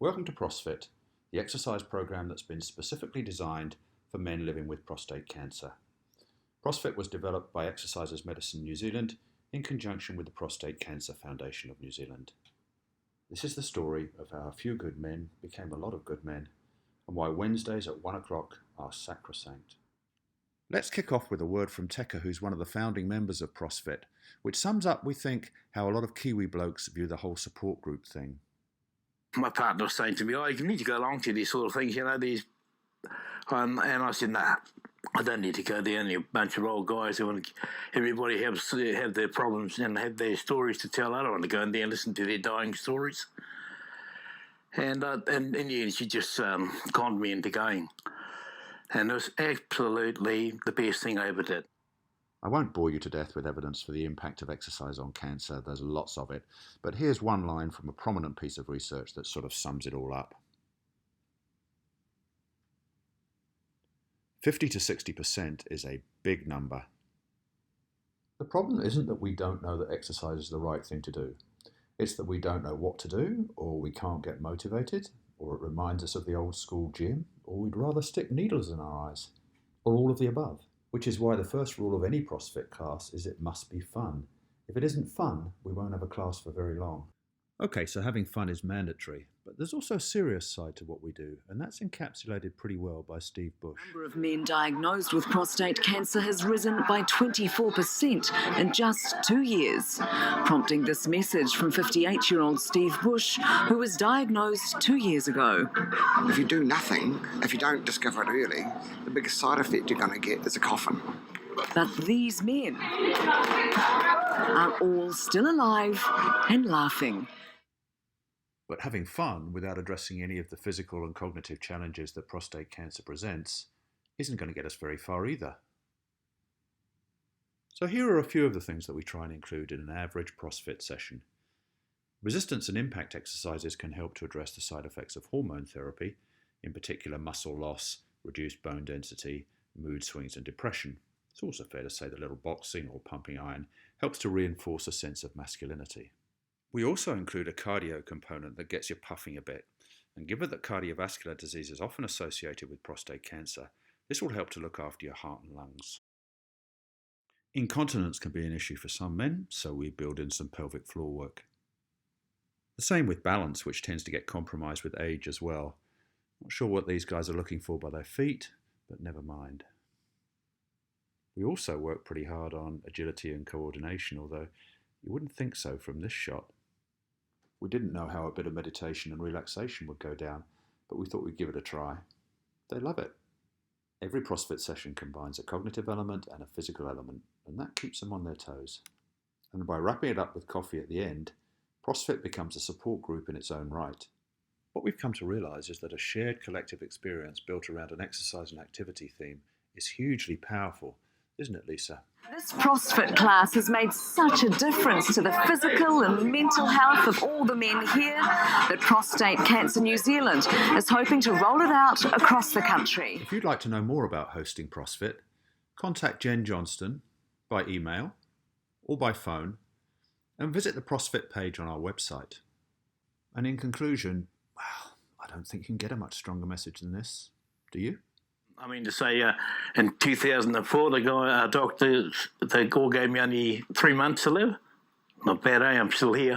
Welcome to Prost-FIT, the exercise program that's been specifically designed for men living with prostate cancer. Prost-FIT was developed by Exercises Medicine New Zealand in conjunction with the Prostate Cancer Foundation of New Zealand. This is the story of how a few good men became a lot of good men, and why Wednesdays at 1 o'clock are sacrosanct. Let's kick off with a word from Tekka, who's one of the founding members of Prost-FIT, which sums up, we think, how a lot of Kiwi blokes view the whole support group thing. My partner was saying to me, you need to go along to these sort of things, these... And I said, nah, I don't need to go there. Only a bunch of old guys who want to... Everybody have their problems and have their stories to tell. I don't want to go in there and listen to their dying stories. And in the end, she just conned me into going. And it was absolutely the best thing I ever did. I won't bore you to death with evidence for the impact of exercise on cancer. There's lots of it. But here's one line from a prominent piece of research that sort of sums it all up. 50 to 60% is a big number. The problem isn't that we don't know that exercise is the right thing to do. It's that we don't know what to do, or we can't get motivated, or it reminds us of the old school gym, or we'd rather stick needles in our eyes, or all of the above. Which is why the first rule of any Prost-FIT class is it must be fun. If it isn't fun, we won't have a class for very long. Okay, so having fun is mandatory, but there's also a serious side to what we do, and that's encapsulated pretty well by Steve Bush. The number of men diagnosed with prostate cancer has risen by 24% in just 2 years, prompting this message from 58-year-old Steve Bush, who was diagnosed 2 years ago. If you do nothing, if you don't discover it early, the biggest side effect you're going to get is a coffin. But these men are all still alive and laughing. But having fun without addressing any of the physical and cognitive challenges that prostate cancer presents isn't going to get us very far either. So here are a few of the things that we try and include in an average Prost-FIT session. Resistance and impact exercises can help to address the side effects of hormone therapy, in particular muscle loss, reduced bone density, mood swings and depression. It's also fair to say that a little boxing or pumping iron helps to reinforce a sense of masculinity. We also include a cardio component that gets you puffing a bit, and given that cardiovascular disease is often associated with prostate cancer, this will help to look after your heart and lungs. Incontinence can be an issue for some men, so we build in some pelvic floor work. The same with balance, which tends to get compromised with age as well. Not sure what these guys are looking for by their feet, but never mind. We also work pretty hard on agility and coordination, although you wouldn't think so from this shot. We didn't know how a bit of meditation and relaxation would go down, but we thought we'd give it a try. They love it. Every Prost-FIT session combines a cognitive element and a physical element, and that keeps them on their toes. And by wrapping it up with coffee at the end, Prost-FIT becomes a support group in its own right. What we've come to realise is that a shared collective experience built around an exercise and activity theme is hugely powerful, isn't it, Lisa? This Prost-FIT class has made such a difference to the physical and mental health of all the men here that Prostate Cancer New Zealand is hoping to roll it out across the country. If you'd like to know more about hosting Prost-FIT, contact Jen Johnston by email or by phone and visit the Prost-FIT page on our website. And in conclusion, well, I don't think you can get a much stronger message than this, do you? I mean, to say in 2004, the doctor, they all gave me only 3 months to live. Not bad, I'm still here.